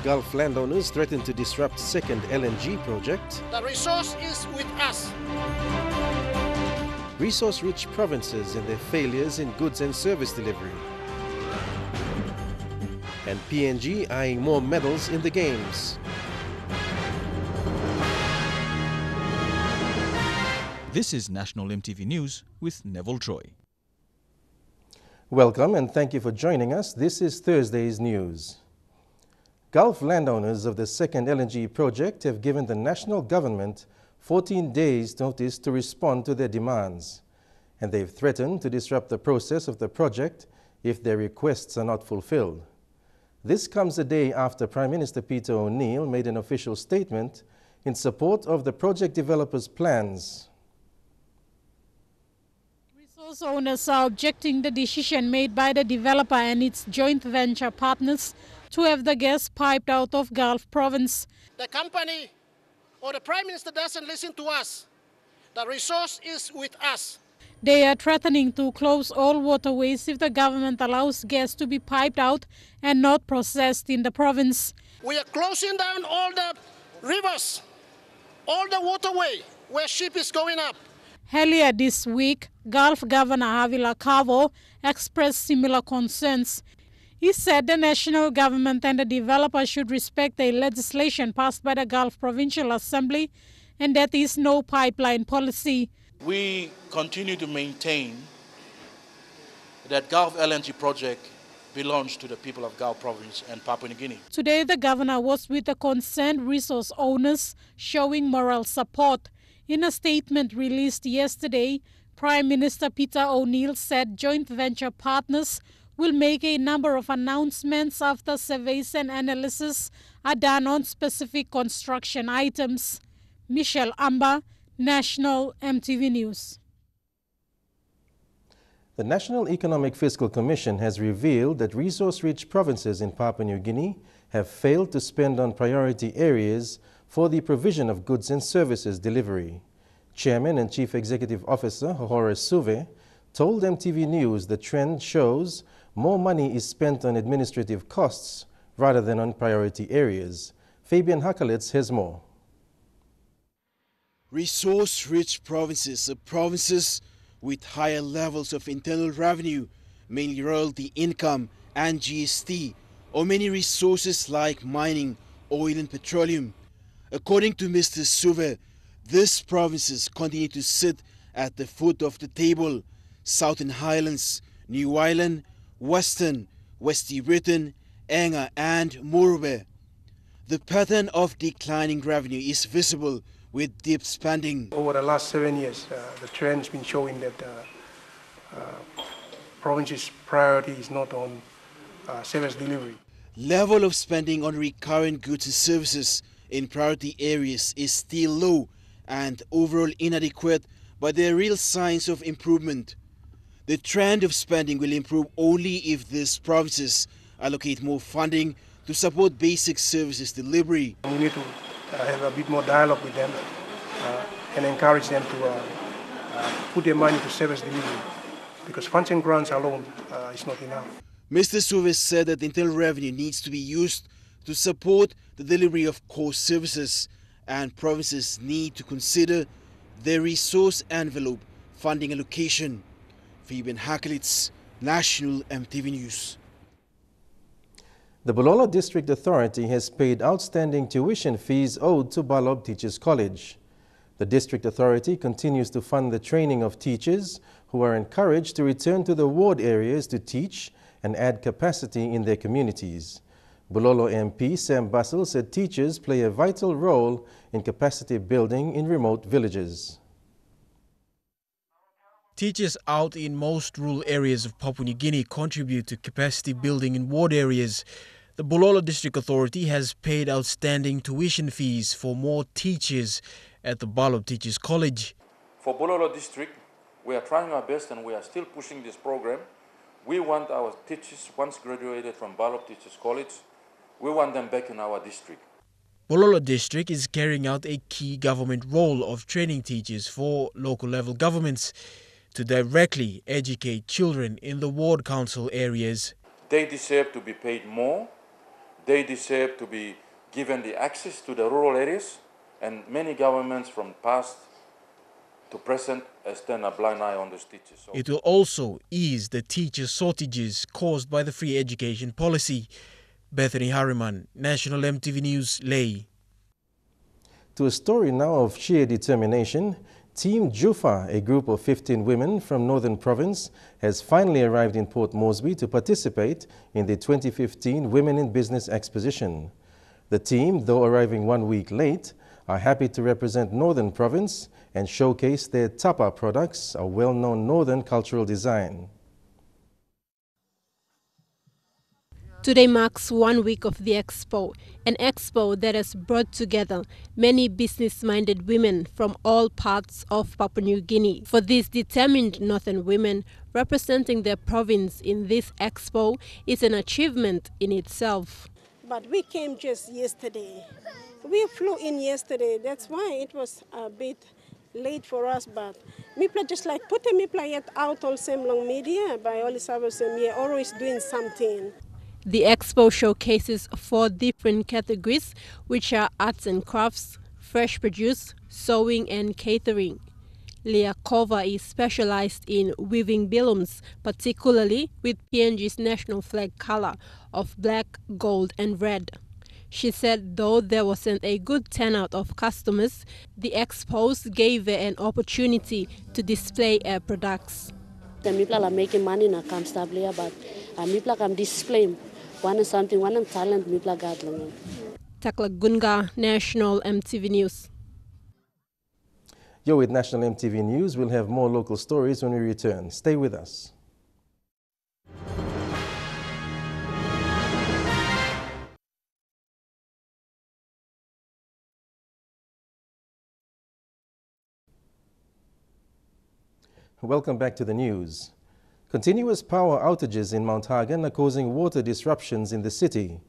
Gulf landowners threaten to disrupt second LNG project. The resource is with us. Resource-rich provinces and their failures in goods and service delivery. And PNG eyeing more medals in the Games. This is National EMTV News with Neville Troy. Welcome and thank you for joining us. This is Thursday's news. Gulf landowners of the second LNG project have given the national government 14 days notice to respond to their demands, and they've threatened to disrupt the process of the project if their requests are not fulfilled. This comes a day after Prime Minister Peter O'Neill made an official statement in support of the project developers' plans. Resource owners are objecting the decision made by the developer and its joint venture partners to have the gas piped out of Gulf province. The company or the Prime Minister doesn't listen to us. The resource is with us. They are threatening to close all waterways if the government allows gas to be piped out and not processed in the province. We are closing down all the rivers, all the waterway where ship is going up. Earlier this week, Gulf Governor Avila Cavo expressed similar concerns. He said the national government and the developer should respect the legislation passed by the Gulf Provincial Assembly and that is no pipeline policy. We continue to maintain that Gulf LNG project belongs to the people of Gulf Province and Papua New Guinea. Today, the governor was with the concerned resource owners showing moral support. In a statement released yesterday, Prime Minister Peter O'Neill said joint venture partners will make a number of announcements after surveys and analysis are done on specific construction items. Michelle Amba, National EMTV News. The National Economic Fiscal Commission has revealed that resource-rich provinces in Papua New Guinea have failed to spend on priority areas for the provision of goods and services delivery. Chairman and Chief Executive Officer Horace Suve told EMTV News the trend shows more money is spent on administrative costs rather than on priority areas. Fabian Hakalitz has more. Resource-rich provinces are provinces with higher levels of internal revenue, mainly royalty income and GST, or many resources like mining, oil and petroleum. According to Mr. Suve, these provinces continue to sit at the foot of the table: Southern Highlands, New Ireland, Western, West Britain, Enga and Murube. The pattern of declining revenue is visible with deep spending. Over the last 7 years, the trend's been showing that provinces' priority is not on service delivery. Level of spending on recurrent goods and services in priority areas is still low and overall inadequate, but there are real signs of improvement. The trend of spending will improve only if these provinces allocate more funding to support basic services delivery. We need to have a bit more dialogue with them and encourage them to put their money to service delivery, because funds and grants alone is not enough. Mr. Suve said that internal revenue needs to be used to support the delivery of core services, and provinces need to consider their resource envelope funding allocation. Fabian Hakalitz, National EMTV News. The Bulolo District Authority has paid outstanding tuition fees owed to Balob Teachers College. The District Authority continues to fund the training of teachers who are encouraged to return to the ward areas to teach and add capacity in their communities. Bulolo MP Sam Bussell said teachers play a vital role in capacity building in remote villages. Teachers out in most rural areas of Papua New Guinea contribute to capacity building in ward areas. The Bulolo District Authority has paid outstanding tuition fees for more teachers at the Balob Teachers College. For Bulolo District, we are trying our best and we are still pushing this program. We want our teachers, once graduated from Balob Teachers College, we want them back in our district. Bulolo District is carrying out a key government role of training teachers for local level governments to directly educate children in the ward council areas. They deserve to be paid more. They deserve to be given the access to the rural areas, and many governments from past to present has turned a blind eye on these teachers. So It will also ease the teacher shortages caused by the free education policy. Bethany Harriman, National EMTV News, Ley. To a story now of sheer determination, Team Jufa, a group of 15 women from Northern Province, has finally arrived in Port Moresby to participate in the 2015 Women in Business Exposition. The team, though arriving 1 week late, are happy to represent Northern Province and showcase their tapa products, a well-known Northern cultural design. Today marks 1 week of the expo, an expo that has brought together many business-minded women from all parts of Papua New Guinea. For these determined Northern women, representing their province in this expo is an achievement in itself. But we came just yesterday. We flew in yesterday, that's why it was a bit late for us, but Mipla just like put the Mipla yet out on same long media by all the service always doing something. The expo showcases 4 different categories, which are arts and crafts, fresh produce, sewing and catering. Liakova is specialized in weaving bilums, particularly with PNG's national flag color of black, gold and red. She said though there wasn't a good turnout of customers, the expos gave her an opportunity to display her products. The people are making money now, come stably, but people come display one something, one talent, people got long. Takla Gunga, National EMTV News. You're with National EMTV News. We'll have more local stories when we return. Stay with us. Welcome back to the news. Continuous power outages in Mount Hagen are causing water disruptions in the city.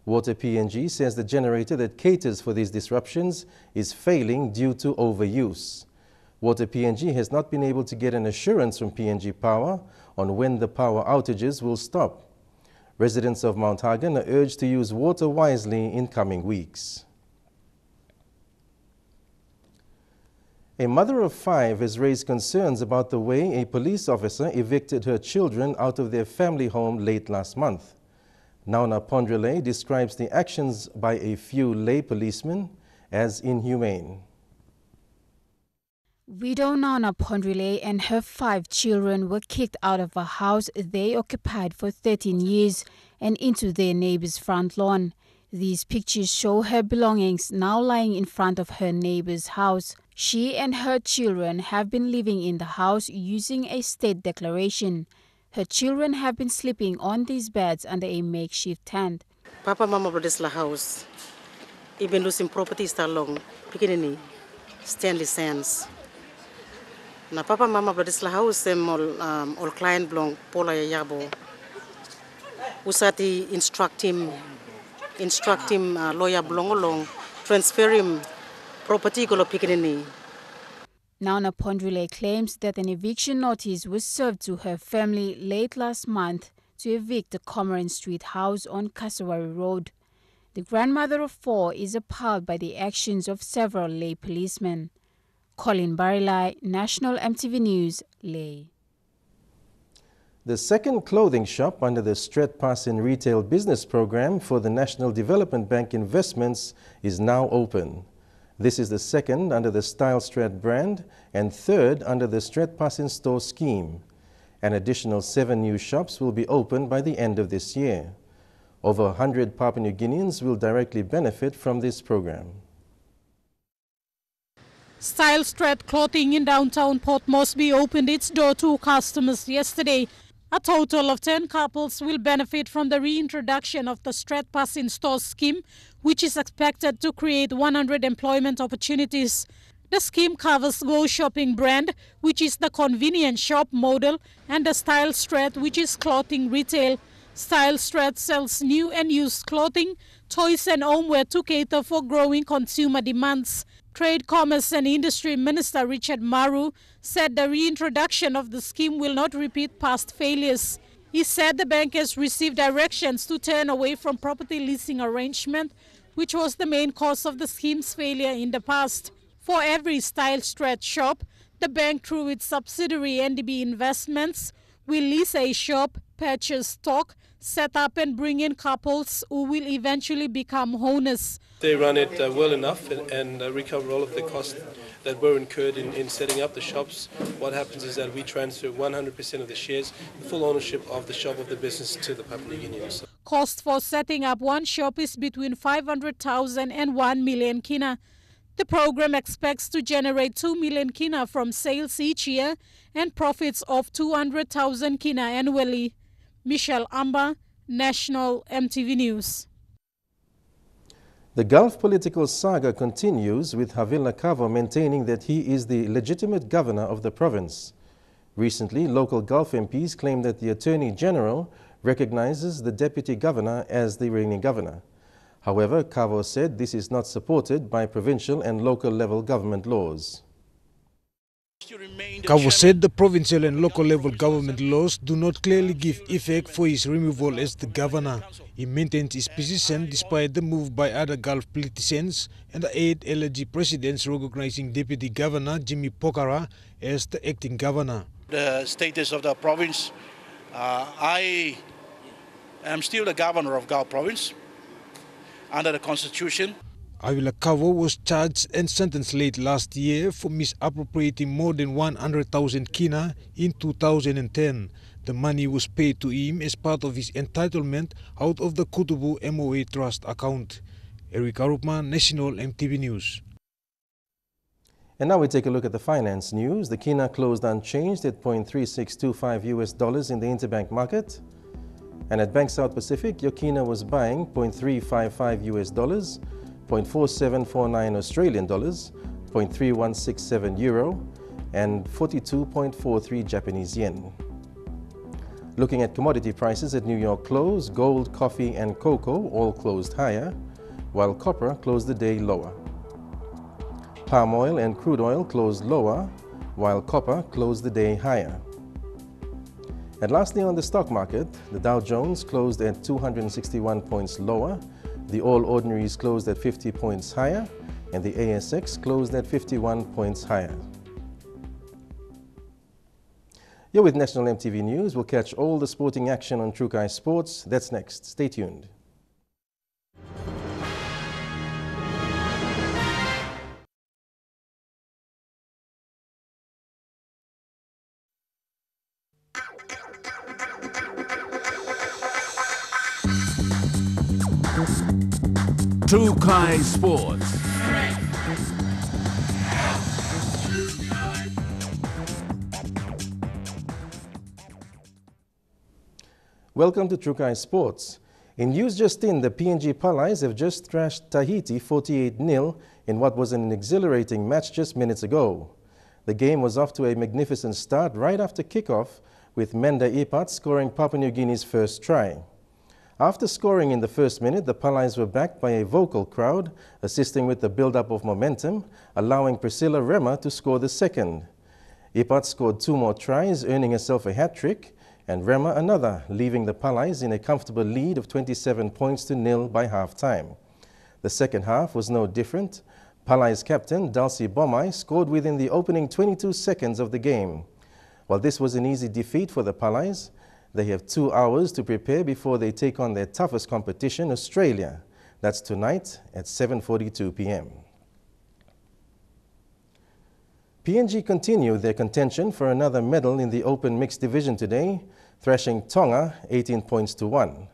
Water PNG says the generator that caters for these disruptions is failing due to overuse. Water PNG has not been able to get an assurance from PNG Power on when the power outages will stop. Residents of Mount Hagen are urged to use water wisely in coming weeks. A mother of 5 has raised concerns about the way a police officer evicted her children out of their family home late last month. Nauna Pondrele describes the actions by a few lay policemen as inhumane. Widow Nauna Pondrele and her 5 children were kicked out of a house they occupied for 13 years and into their neighbor's front lawn. These pictures show her belongings now lying in front of her neighbor's house. She and her children have been living in the house using a state declaration. Her children have been sleeping on these beds under a makeshift tent. Papa Mama Brodesla house. Even losing properties that long. Pikinini. Stanley Sands. Na Papa Mama Brodesla house all client belong Pola Yabo. Usati instruct him lawyer belong along, transfer him property golo Pikinini. Nauna Pondrele claims that an eviction notice was served to her family late last month to evict the Comoran Street house on Kasawari Road. The grandmother of 4 is appalled by the actions of several lay policemen. Colin Barilai, National EMTV News, Ley. The second clothing shop under the Stret Pass in Retail Business Program for the National Development Bank Investments is now open. This is the second under the Style Strat brand and third under the Stret Pass in Store scheme. An additional 7 new shops will be opened by the end of this year. Over 100 Papua New Guineans will directly benefit from this program. Style Strat Clothing in downtown Port Moresby opened its door to customers yesterday. A total of 10 couples will benefit from the reintroduction of the Strat Pass in Store scheme, which is expected to create 100 employment opportunities. The scheme covers Go Shopping brand, which is the convenience shop model, and the Style Strat, which is clothing retail. Style Strat sells new and used clothing, toys and homeware to cater for growing consumer demands. Trade, Commerce and Industry Minister Richard Maru said the reintroduction of the scheme will not repeat past failures. He said the bank has received directions to turn away from property leasing arrangement, which was the main cause of the scheme's failure in the past. For every Style Stretch shop, the bank, through its subsidiary NDB Investments, will lease a shop, purchase stock, set up and bring in couples who will eventually become owners. They run it well enough and recover all of the costs that were incurred in setting up the shops. What happens is that we transfer 100% of the shares, the full ownership of the shop, of the business, to the Papua New Guineans. Cost for setting up one shop is between 500,000 and 1 million kina. The program expects to generate 2 million kina from sales each year and profits of 200,000 kina annually. Michelle Amba, National EMTV News. The Gulf political saga continues, with Havila Kavo maintaining that he is the legitimate governor of the province. Recently, local Gulf MPs claimed that the Attorney General recognizes the deputy governor as the reigning governor. However, Kavo said this is not supported by provincial and local level government laws. Kavo said the provincial and local level government laws do not clearly give effect for his removal as the governor. He maintains his position despite the move by other Gulf politicians and the 8 LG presidents recognizing Deputy Governor Jimmy Pokara as the acting governor. The status of the province, I am still the governor of Gulf province under the constitution. Havila Kavo was charged and sentenced late last year for misappropriating more than 100,000 kina in 2010. The money was paid to him as part of his entitlement out of the Kutubu MOA Trust account. Eric Arupman, National EMTV News. And now we take a look at the finance news. The kina closed unchanged at $0.3625 US in the interbank market. And at Bank South Pacific, your kina was buying $0.355 US, 0.4749 Australian dollars, 0.3167 euro, and 42.43 Japanese yen. Looking at commodity prices at New York close, gold, coffee, and cocoa all closed higher, while copper closed the day lower. Palm oil and crude oil closed lower, while copper closed the day higher. And lastly, on the stock market, the Dow Jones closed at 261 points lower, the All Ordinaries closed at 50 points higher, and the ASX closed at 51 points higher. You're with National EMTV News. We'll catch all the sporting action on Trukai Sports. That's next. Stay tuned. Trukai Sports. Welcome to Trukai Sports. In news just in, the PNG Palais have just thrashed Tahiti 48-0 in what was an exhilarating match just minutes ago. The game was off to a magnificent start right after kickoff, with Menda Ipat scoring Papua New Guinea's first try. After scoring in the first minute, the Palais were backed by a vocal crowd, assisting with the build-up of momentum, allowing Priscilla Rema to score the second. Ipat scored 2 more tries, earning herself a hat-trick, and Rema another, leaving the Palais in a comfortable lead of 27 points to 0 by half-time. The second half was no different. Palais captain Dulcie Bomai scored within the opening 22 seconds of the game. While this was an easy defeat for the Palais, they have 2 hours to prepare before they take on their toughest competition, Australia. That's tonight at 7:42 p.m. PNG continue their contention for another medal in the open mixed division today, thrashing Tonga 18 points to 1.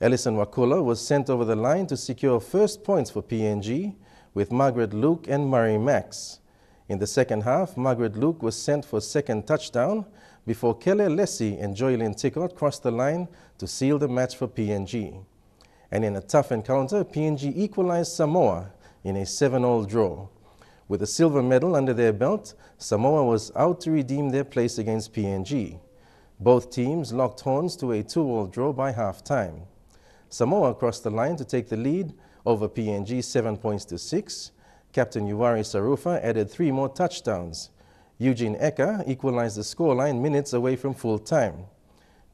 Ellison Wakula was sent over the line to secure first points for PNG with Margaret Luke and Murray Max. In the second half, Margaret Luke was sent for second touchdown before Kelly Lessie and Joylyn Tickott crossed the line to seal the match for PNG. And in a tough encounter, PNG equalized Samoa in a 7-all draw. With a silver medal under their belt, Samoa was out to redeem their place against PNG. Both teams locked horns to a 2-all draw by half-time. Samoa crossed the line to take the lead over PNG 7 points to 6. Captain Yuwari Sarufa added 3 more touchdowns. Eugene Eka equalized the scoreline minutes away from full time.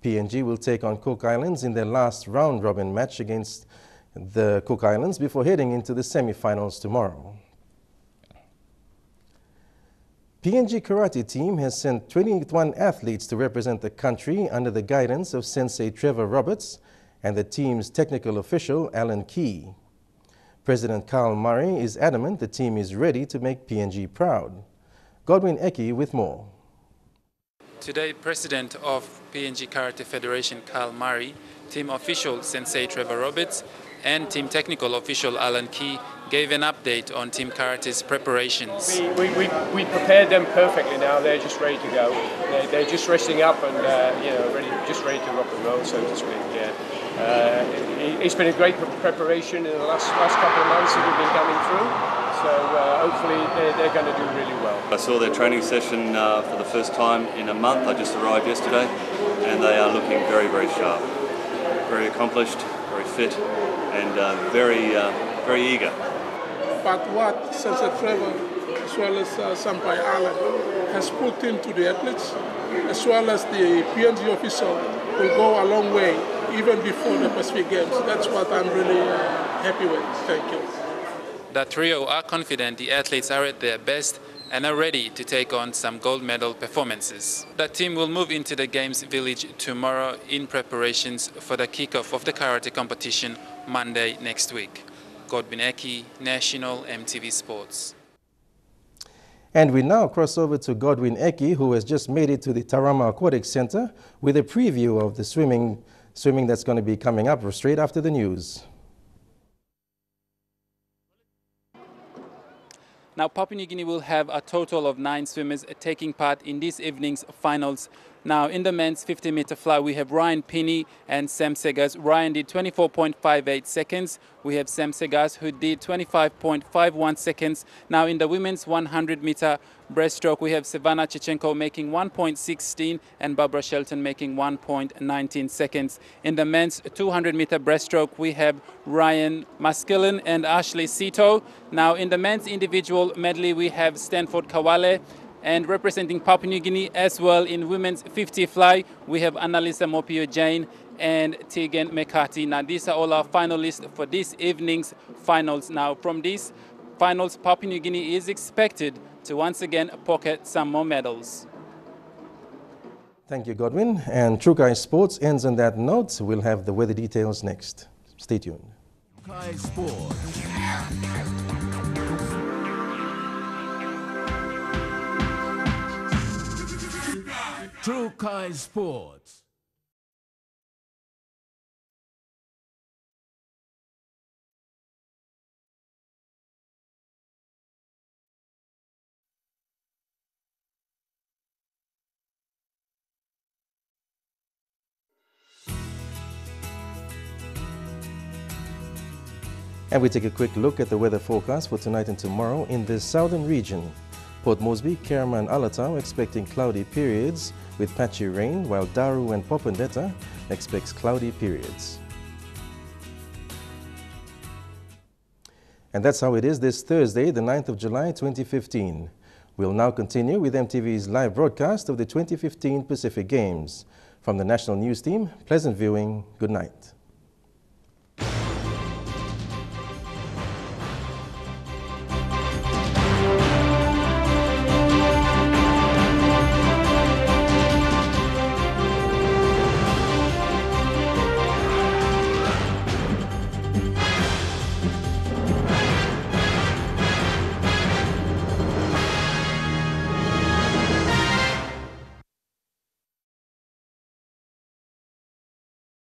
PNG will take on Cook Islands in their last round-robin match against the Cook Islands before heading into the semi-finals tomorrow. PNG karate team has sent 21 athletes to represent the country under the guidance of Sensei Trevor Roberts and the team's technical official Alan Key. President Carl Murray is adamant the team is ready to make PNG proud. Godwin Eki with more. Today, President of PNG Karate Federation Carl Murray, team official Sensei Trevor Roberts, and team technical official Alan Key gave an update on Team Karate's preparations. We prepared them perfectly now. They're just ready to go. They're just resting up and just ready to rock and roll, so to speak. Yeah. It's been a great preparation in the last couple of months that we've been coming through. So hopefully they're going to do really well. I saw their training session for the first time in a month. I just arrived yesterday, and they are looking very, very sharp, very accomplished, very fit, and very eager. But what Sensei Trevor, as well as Sampai Alan, has put into the athletes, as well as the PNG official, will go a long way, even before the Pacific Games. That's what I'm really happy with. Thank you. The trio are confident the athletes are at their best and are ready to take on some gold medal performances. The team will move into the Games Village tomorrow in preparations for the kickoff of the karate competition Monday next week. Godwin Eki, National EMTV Sports. And we now cross over to Godwin Eki, who has just made it to the Tarama Aquatic Center with a preview of the swimming that's going to be coming up straight after the news. Now, Papua New Guinea will have a total of 9 swimmers taking part in this evening's finals. Now, in the men's 50-meter fly, we have Ryan Pinney and Sam Segas. Ryan did 24.58 seconds. We have Sam Segas, who did 25.51 seconds. Now, in the women's 100-meter breaststroke, we have Savannah Chechenko making 1.16 and Barbara Shelton making 1.19 seconds. In the men's 200-meter breaststroke, we have Ryan Maskellen and Ashley Sito. Now, in the men's individual medley, we have Stanford Kawale. And representing Papua New Guinea as well in women's 50 fly, we have Annalisa Mopio-Jane and Tegan McCarthy. Now, these are all our finalists for this evening's finals. Now, from these finals, Papua New Guinea is expected to once again pocket some more medals. Thank you, Godwin. And Trukai Sports ends on that note. We'll have the weather details next. Stay tuned. Trukai Sports. Trukai Sports. And we take a quick look at the weather forecast for tonight and tomorrow in the southern region. Port Moresby, Kerma and Alatau expecting cloudy periods with patchy rain, while Daru and Popondetta expects cloudy periods. And that's how it is this Thursday, the 9th of July, 2015. We'll now continue with EMTV's live broadcast of the 2015 Pacific Games. From the National News Team, pleasant viewing. Good night.